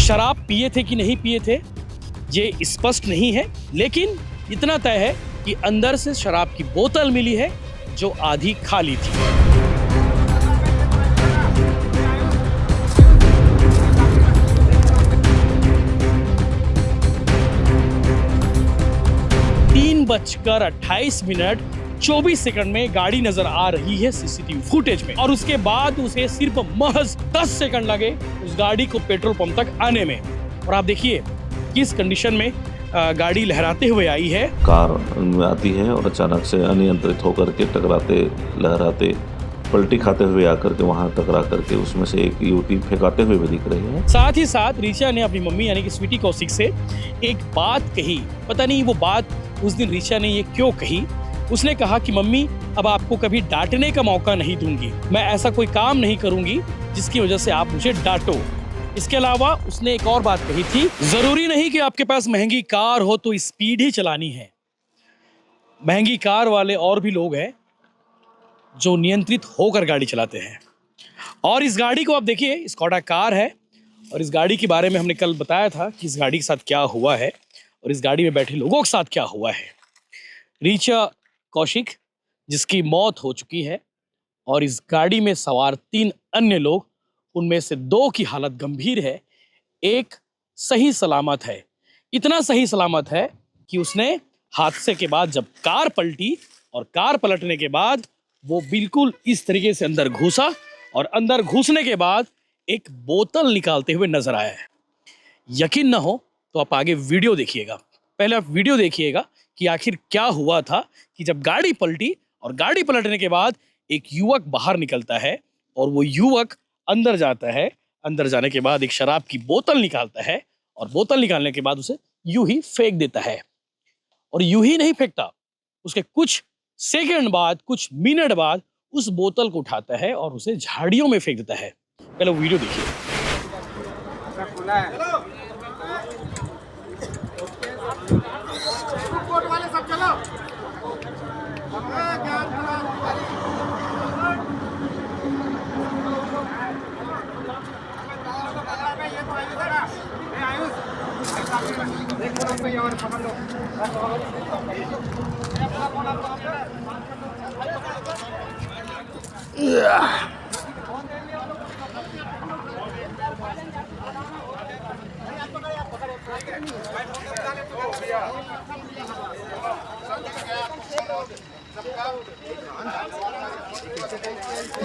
शराब पिए थे कि नहीं पिए थे ये स्पष्ट नहीं है, लेकिन इतना तय है कि अंदर से शराब की बोतल मिली है जो आधी खाली थी। तीन बजकर 28 मिनट 24 सेकंड में गाड़ी नजर आ रही है सीसीटीवी फुटेज में, और उसके बाद उसे सिर्फ महज 10 सेकंड लगे उस गाड़ी को पेट्रोल पंप तक आने में। और आप देखिए किस कंडीशन में गाड़ी लहराते हुए आई है। कार में आती है और अचानक से अनियंत्रित होकर के टकराते लहराते पलटी खाते हुए आकर के वहां टकरा करके उसमें से एक युवती फेंकाते हुए भी दिख रही है। साथ ही साथ ऋचा ने अपनी मम्मी यानी कि स्वीटी कौशिक से एक बात कही। पता नहीं वो बात उस दिन ऋचा ने ये क्यों कही। उसने कहा कि मम्मी, अब आपको कभी डांटने का मौका नहीं दूंगी, मैं ऐसा कोई काम नहीं करूंगी जिसकी वजह से आप मुझे डांटो। इसके अलावा उसने एक और बात कही थी, जरूरी नहीं कि आपके पास महंगी कार हो तो स्पीड ही चलानी है। महंगी कार वाले और भी लोग हैं जो नियंत्रित होकर गाड़ी चलाते हैं। और इस गाड़ी को आप देखिए, स्कॉडा कार है, और इस गाड़ी के बारे में हमने कल बताया था कि इस गाड़ी के साथ क्या हुआ है और इस गाड़ी में बैठे लोगों के साथ क्या हुआ है। ऋचा कौशिक जिसकी मौत हो चुकी है, और इस गाड़ी में सवार 3 अन्य लोग, उनमें से 2 की हालत गंभीर है, एक सही सलामत है। इतना सही सलामत है कि उसने हादसे के बाद जब कार पलटी और कार पलटने के बाद वो बिल्कुल इस तरीके से अंदर घुसा, और अंदर घुसने के बाद एक बोतल निकालते हुए नजर आया है। यकीन ना हो तो आप आगे वीडियो देखिएगा। पहले आप वीडियो देखिएगा कि आखिर क्या हुआ था कि जब गाड़ी पलटी और गाड़ी पलटने के बाद एक युवक बाहर निकलता है और वो युवक अंदर जाता है। अंदर जाने के बाद एक शराब की बोतल निकालता है, और बोतल निकालने के बाद उसे यूं ही फेंक देता है। और यूं ही नहीं फेंकता, उसके कुछ सेकंड बाद, कुछ मिनट बाद उस बोतल को उठाता है और उसे झाड़ियों में फेंक देता है। पहले वो वीडियो देखिए।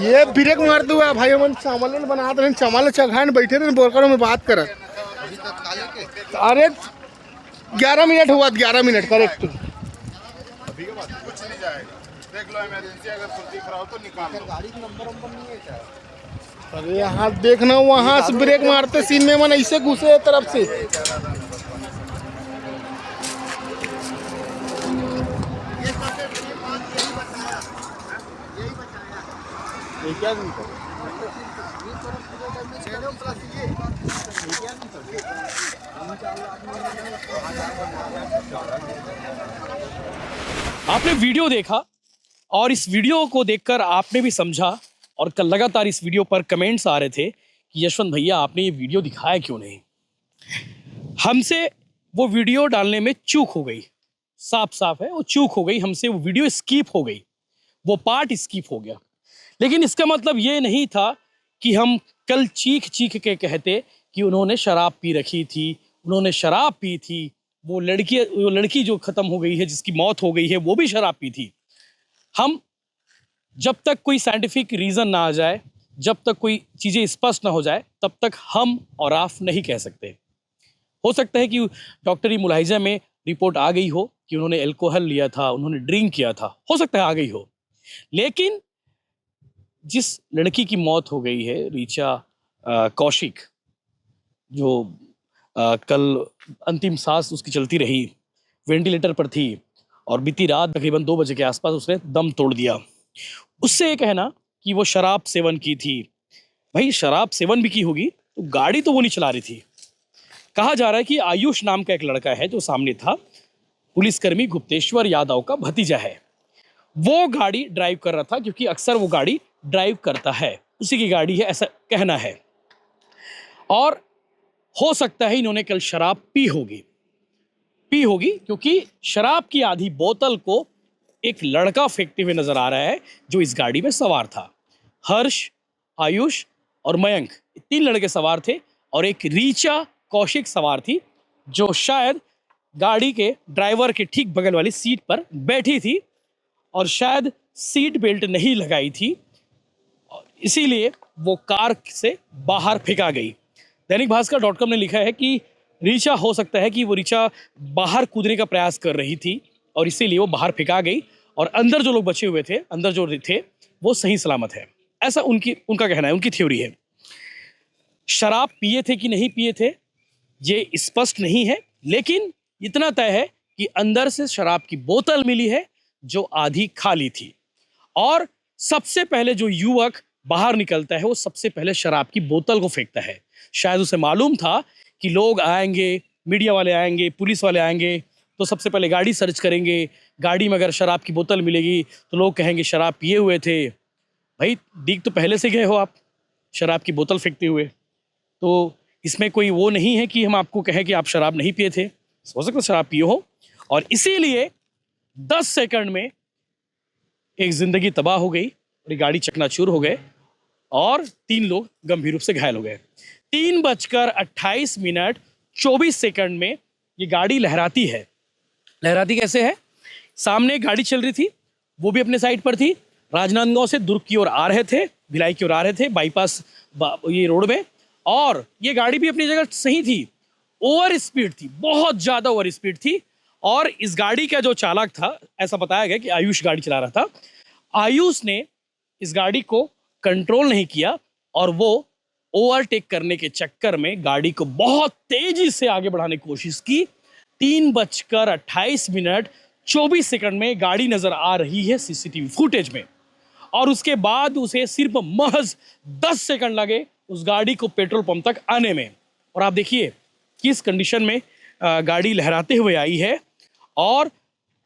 ये ब्रेक मार हुआ भाई, हम चावल बना रहे, चावल चढ़ाए बैठे थे बोरकर में बात कर। अरे 11 मिनट हुआ, 11 मिनट करेक्ट। अरे यहाँ देखना, वहाँ से ब्रेक मारते सीन में मन ऐसे घुसे तरफ से। आपने वीडियो देखा, और इस वीडियो को देखकर आपने भी समझा, और कल लगातार इस वीडियो पर कमेंट्स आ रहे थे कि यशवंत भैया आपने ये वीडियो दिखाया क्यों नहीं। हमसे वो वीडियो डालने में चूक हो गई, साफ साफ है वो चूक हो गई हमसे। वो वीडियो स्किप हो गई, वो पार्ट स्किप हो गया। लेकिन इसका मतलब ये नहीं था कि हम कल चीख चीख के कहते कि उन्होंने शराब पी रखी थी, उन्होंने शराब पी थी। वो लड़की जो खत्म हो गई है, जिसकी मौत हो गई है, वो भी शराब पी थी। हम जब तक कोई साइंटिफिक रीज़न ना आ जाए, जब तक कोई चीज़ें स्पष्ट ना हो जाए, तब तक हम और आप नहीं कह सकते। हो सकता है कि डॉक्टरी मुलाहिजा में रिपोर्ट आ गई हो कि उन्होंने अल्कोहल लिया था, उन्होंने ड्रिंक किया था, हो सकता है आ गई हो। लेकिन जिस लड़की की मौत हो गई है, ऋचा कौशिक, जो कल अंतिम सांस उसकी चलती रही, वेंटिलेटर पर थी, और बीती रात तकरीबन 2 बजे के आसपास उसने दम तोड़ दिया। उससे ये कहना कि वो शराब सेवन की थी, भाई शराब सेवन भी की होगी तो गाड़ी तो वो नहीं चला रही थी। कहा जा रहा है कि आयुष नाम का एक लड़का है जो सामने था, पुलिसकर्मी गुप्तेश्वर यादव का भतीजा है। वो गाड़ी ड्राइव कर रहा था, क्योंकि अक्सर वो गाड़ी ड्राइव करता है, उसी की गाड़ी है ऐसा कहना है। और हो सकता है इन्होंने कल शराब पी होगी क्योंकि शराब की आधी बोतल को एक लड़का फेंकते हुए नजर आ रहा है जो इस गाड़ी में सवार था। हर्ष, आयुष और मयंक, 3 लड़के सवार थे और एक रीचा कौशिक सवार थी जो शायद गाड़ी के ड्राइवर के ठीक बगल वाली सीट पर बैठी थी और शायद सीट बेल्ट नहीं लगाई थी, इसीलिए वो कार से बाहर फेंका गई। दैनिक भास्कर.com ने लिखा है कि रीचा, हो सकता है कि वो रीचा बाहर कूदने का प्रयास कर रही थी और इसीलिए वो बाहर फेंका गई और अंदर जो लोग बचे हुए थे, अंदर जो थे वो सही सलामत है, ऐसा उनका कहना है, उनकी थ्योरी है। शराब पिए थे कि नहीं पिए थे ये स्पष्ट नहीं है, लेकिन इतना तय है कि अंदर से शराब की बोतल मिली है जो आधी खाली थी और सबसे पहले जो युवक बाहर निकलता है वो सबसे पहले शराब की बोतल को फेंकता है। शायद उसे मालूम था कि लोग आएंगे, मीडिया वाले आएंगे, पुलिस वाले आएंगे, तो सबसे पहले गाड़ी सर्च करेंगे। गाड़ी में अगर शराब की बोतल मिलेगी तो लोग कहेंगे शराब पिए हुए थे। भाई दिख तो पहले से गए हो आप शराब की बोतल फेंकते हुए, तो इसमें कोई वो नहीं है कि हम आपको कहें कि आप शराब नहीं पिए थे, हो सकता है शराब पिए हो। और इसीलिए 10 सेकंड में एक जिंदगी तबाह हो गई और गाड़ी चकनाचूर हो गए और 3 लोग गंभीर रूप से घायल हो गए। 3:28:24 में ये गाड़ी लहराती है। लहराती कैसे है? सामने एक गाड़ी चल रही थी, वो भी अपने साइड पर थी, राजनांदगांव से दुर्ग की ओर आ रहे थे, भिलाई की ओर आ रहे थे बाईपास ये रोड में, और ये गाड़ी भी अपनी जगह सही थी। ओवर स्पीड थी, बहुत ज़्यादा ओवर स्पीड थी। और इस गाड़ी का जो चालक था, ऐसा बताया गया कि आयुष गाड़ी चला रहा था, आयुष ने इस गाड़ी को कंट्रोल नहीं किया और वो ओवरटेक करने के चक्कर में गाड़ी को बहुत तेजी से आगे बढ़ाने की कोशिश की। 3:28:24 में गाड़ी नजर आ रही है सीसीटीवी फुटेज में, और उसके बाद उसे सिर्फ महज 10 सेकंड लगे उस गाड़ी को पेट्रोल पंप तक आने में। और आप देखिए किस कंडीशन में गाड़ी लहराते हुए आई है, और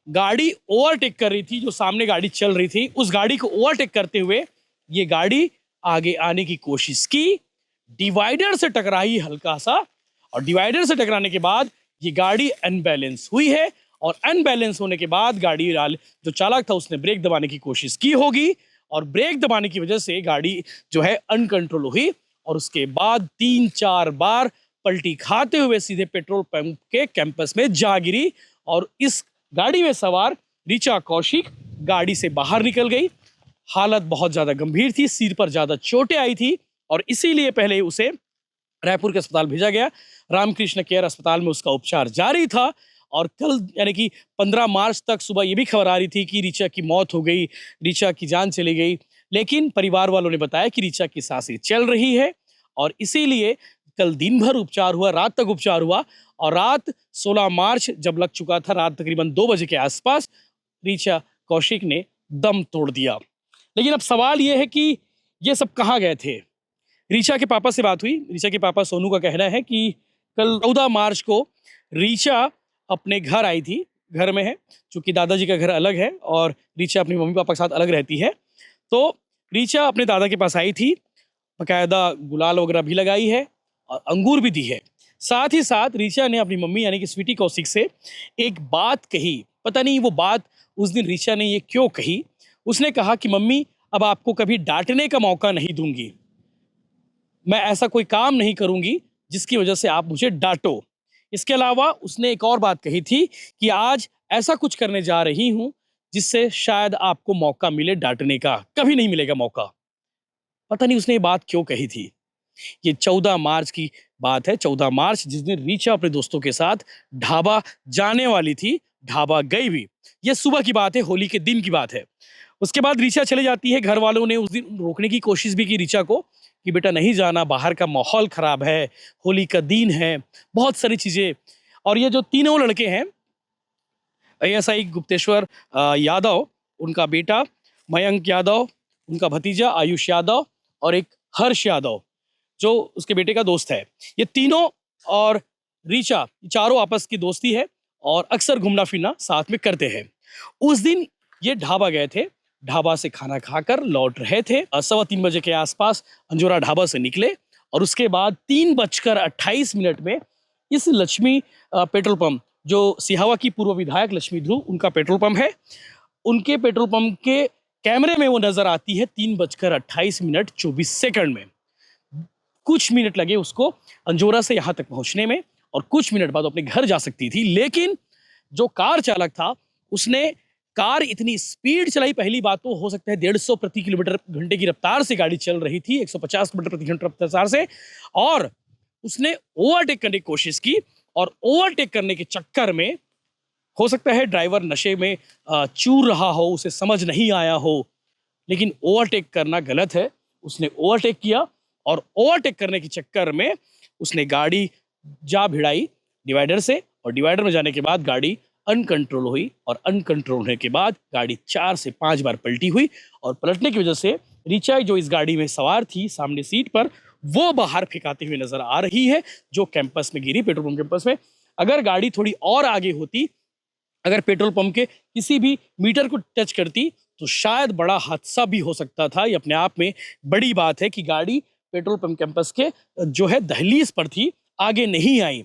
गाड़ी ओवरटेक कर रही थी, जो सामने गाड़ी चल रही थी उस गाड़ी को ओवरटेक करते हुए ये गाड़ी आगे आने की कोशिश की, डिवाइडर से टकराई हल्का सा, और डिवाइडर से टकराने के बाद ये गाड़ी अनबैलेंस हुई है, और अनबैलेंस होने के बाद गाड़ी जो चालक था उसने ब्रेक दबाने की कोशिश की होगी, और ब्रेक दबाने की वजह से गाड़ी जो है अनकंट्रोल हुई, और उसके बाद 3-4 बार पलटी खाते हुए सीधे पेट्रोल पंप के कैंपस में जा गिरी, और इस गाड़ी में सवार रीचा कौशिक गाड़ी से बाहर निकल गई। हालत बहुत ज़्यादा गंभीर थी, सिर पर ज़्यादा चोटें आई थी, और इसीलिए पहले उसे रायपुर के अस्पताल भेजा गया। रामकृष्ण केयर अस्पताल में उसका उपचार जारी था, और कल यानी कि 15 मार्च तक सुबह ये भी खबर आ रही थी कि रीचा की मौत हो गई, रीचा की जान चली गई, लेकिन परिवार वालों ने बताया कि रीचा की सांसें चल रही है, और इसीलिए कल दिन भर उपचार हुआ, रात तक उपचार हुआ, और रात 16 मार्च जब लग चुका था, रात तकरीबन 2 बजे के आसपास रीचा कौशिक ने दम तोड़ दिया। लेकिन अब सवाल ये है कि ये सब कहाँ गए थे? रीचा के पापा से बात हुई। रीचा के पापा सोनू का कहना है कि कल 14 मार्च को रीचा अपने घर आई थी, घर में है, चूँकि दादाजी का घर अलग है और रीचा अपनी मम्मी पापा के साथ अलग रहती है, तो रीचा अपने दादा के पास आई थी, बाकायदा गुलाल वगैरह भी लगाई है और अंगूर भी दी है। साथ ही साथ रीचा ने अपनी मम्मी यानी कि स्वीटी कौशिक से एक बात कही, पता नहीं वो बात उस दिन रीचा ने ये क्यों कही। उसने कहा कि मम्मी, अब आपको कभी डांटने का मौका नहीं दूंगी, मैं ऐसा कोई काम नहीं करूंगी जिसकी वजह से आप मुझे डांटो। इसके अलावा उसने एक और बात कही थी कि आज ऐसा कुछ करने जा रही हूं जिससे शायद आपको मौका मिले डांटने का, कभी नहीं मिलेगा मौका। पता नहीं उसने ये बात क्यों कही थी। ये 14 मार्च की बात है, 14 मार्च जिस दिन रीचा अपने दोस्तों के साथ ढाबा जाने वाली थी, ढाबा गई भी। ये सुबह की बात है, होली के दिन की बात है। उसके बाद रीचा चले जाती है। घर वालों ने उस दिन रोकने की कोशिश भी की रीचा को कि बेटा नहीं जाना, बाहर का माहौल ख़राब है, होली का दिन है, बहुत सारी चीज़ें। और ये जो तीनों लड़के हैं, ASI गुप्तेश्वर यादव, उनका बेटा मयंक यादव, उनका भतीजा आयुष यादव और एक हर्ष यादव जो उसके बेटे का दोस्त है, ये तीनों और रीचा चारों आपस की दोस्ती है और अक्सर घूमना फिरना साथ में करते हैं। उस दिन ये ढाबा गए थे, ढाबा से खाना खाकर लौट रहे थे। 3:15 बजे के आसपास अंजोरा ढाबा से निकले और उसके बाद 3:28 में इस लक्ष्मी पेट्रोल पंप, जो सिहावा की पूर्व विधायक लक्ष्मी ध्रुव, उनका पेट्रोल पंप है, उनके पेट्रोल पंप के कैमरे में वो नजर आती है 3:28 में। कुछ मिनट लगे उसको अंजोरा से यहाँ तक पहुंचने में और कुछ मिनट बाद अपने घर जा सकती थी, लेकिन जो कार चालक था उसने कार इतनी स्पीड चलाई। पहली बात तो हो सकता है 150 प्रति किलोमीटर घंटे की रफ्तार से गाड़ी चल रही थी, 150 किलोमीटर प्रति घंटे रफ्तार से, और उसने ओवरटेक करने की कोशिश की। और ओवरटेक करने के चक्कर में हो सकता है ड्राइवर नशे में चूर रहा हो, उसे समझ नहीं आया हो, लेकिन ओवरटेक करना गलत है। उसने ओवरटेक किया और ओवरटेक करने के चक्कर में उसने गाड़ी जा भिड़ाई डिवाइडर से, और डिवाइडर में जाने के बाद गाड़ी अनकंट्रोल हुई, और अनकंट्रोल होने के बाद गाड़ी 4 से 5 बार पलटी हुई, और पलटने की वजह से ऋचा जो इस गाड़ी में सवार थी सामने सीट पर, वो बाहर फेंकाते हुए नजर आ रही है, जो कैंपस में गिरी, पेट्रोल पंप कैंपस में। अगर गाड़ी थोड़ी और आगे होती, अगर पेट्रोल पंप के किसी भी मीटर को टच करती, तो शायद बड़ा हादसा भी हो सकता था। ये अपने आप में बड़ी बात है कि गाड़ी पेट्रोल पंप कैंपस के जो है दहलीज पर थी, आगे नहीं आई।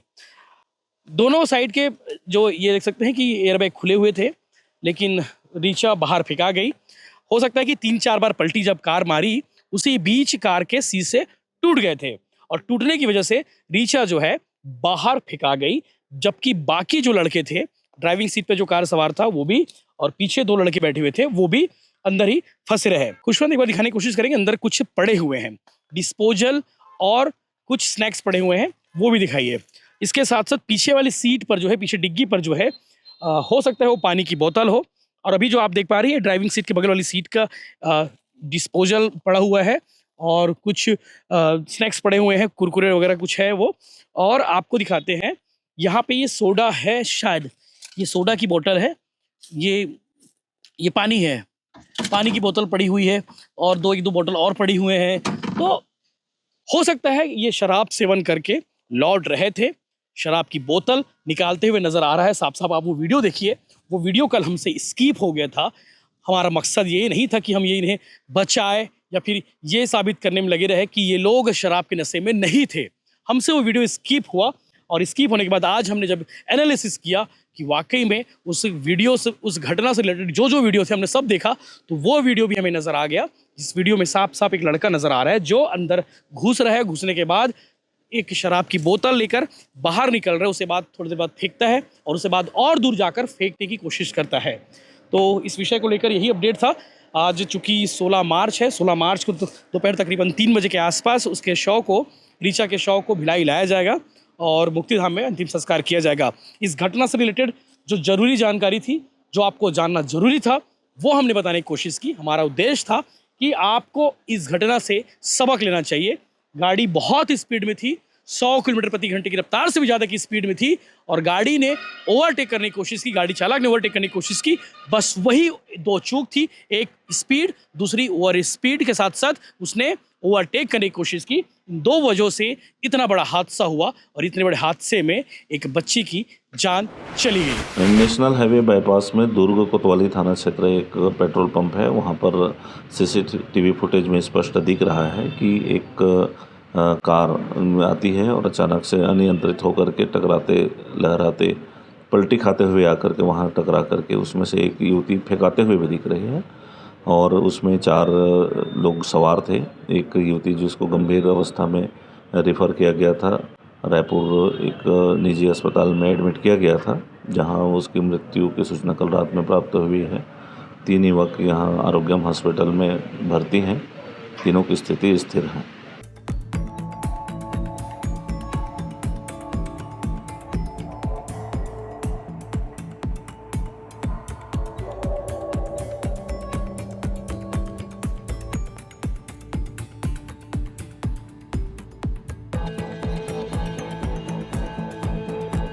दोनों साइड के जो ये देख सकते हैं कि एयरबैग खुले हुए थे, लेकिन ऋचा बाहर फेंका गई। हो सकता है कि 3-4 बार पलटी जब कार मारी, उसी बीच कार के शीशे टूट गए थे, और टूटने की वजह से ऋचा जो है बाहर फेंका गई, जबकि बाकी जो लड़के थे, ड्राइविंग सीट पे जो कार सवार था वो भी, और पीछे 2 लड़के बैठे हुए थे वो भी अंदर ही फंसे रहे। खुशवंत एक बार दिखाने की कोशिश करेंगे, अंदर कुछ पड़े हुए हैं, डिस्पोजल और कुछ स्नैक्स पड़े हुए हैं, वो भी दिखाइए। इसके साथ साथ पीछे वाली सीट पर जो है, पीछे डिग्गी पर जो है, हो सकता है वो पानी की बोतल हो, और अभी जो आप देख पा रही है ड्राइविंग सीट के बगल वाली सीट का डिस्पोजल पड़ा हुआ है, और कुछ स्नैक्स पड़े हुए हैं, कुरकुरे वगैरह कुछ है वो। और आपको दिखाते हैं यहाँ पे ये सोडा है, शायद ये सोडा की बोतल है, ये पानी है, पानी की बोतल पड़ी हुई है, और 1-2 बोतल और पड़ी हुए हैं। तो हो सकता है ये शराब सेवन करके लौट रहे थे, शराब की बोतल निकालते हुए नजर आ रहा है साफ साफ। आप वो वीडियो देखिए, वो वीडियो कल हमसे स्किप हो गया था। हमारा मकसद ये नहीं था कि हम ये इन्हें बचाए या फिर ये साबित करने में लगे रहे कि ये लोग शराब के नशे में नहीं थे। हमसे वो वीडियो स्किप हुआ, और स्किप होने के बाद आज हमने जब एनालिसिस किया कि वाकई में उस वीडियो से, उस घटना से रिलेटेड जो वीडियो थे हमने सब देखा, तो वो वीडियो भी हमें नज़र आ गया। इस वीडियो में साफ साफ एक लड़का नज़र आ रहा है जो अंदर घुस रहा है, घुसने के बाद एक शराब की बोतल लेकर बाहर निकल रहा है, उसके बाद थोड़ी देर बाद फेंकता है, और उसके बाद और दूर जाकर फेंकने की कोशिश करता है। तो इस विषय को लेकर यही अपडेट था। आज चूँकि 16 मार्च है, 16 मार्च को दोपहर तकरीबन 3 बजे के आसपास उसके शव को, ऋचा के शव को भिलाई लाया जाएगा और मुक्तिधाम में अंतिम संस्कार किया जाएगा। इस घटना से रिलेटेड जो जरूरी जानकारी थी, जो आपको जानना जरूरी था, वो हमने बताने की कोशिश की। हमारा उद्देश्य था कि आपको इस घटना से सबक लेना चाहिए। गाड़ी बहुत स्पीड में थी, 100 किलोमीटर प्रति घंटे की रफ्तार से भी ज़्यादा की स्पीड में थी, और गाड़ी ने ओवरटेक करने की कोशिश की, गाड़ी चालक ने ओवरटेक करने की कोशिश की। बस वही 2 चूक थी, एक स्पीड, दूसरी ओवर स्पीड के साथ साथ उसने ओवरटेक करने की कोशिश की। इन 2 वजहों से इतना बड़ा हादसा हुआ, और इतने बड़े हादसे में एक बच्ची की जान चली गई। नेशनल हाईवे बाईपास में दुर्ग कोतवाली थाना क्षेत्र एक पेट्रोल पंप है। वहाँ पर CCTV फुटेज में स्पष्ट दिख रहा है कि एक कार आती है और अचानक से अनियंत्रित होकर के टकराते लहराते पलटी खाते हुए आकर के वहाँ टकरा करके उसमें से एक युवती फेंकाते हुए भी दिख रही है, और उसमें 4 लोग सवार थे। एक युवती जिसको गंभीर अवस्था में रेफ़र किया गया था, रायपुर एक निजी अस्पताल में एडमिट किया गया था, जहां उसकी मृत्यु की सूचना कल रात में प्राप्त हुई है। 3 युवक यहां आरोग्यम हॉस्पिटल में भर्ती हैं, तीनों की स्थिति स्थिर है।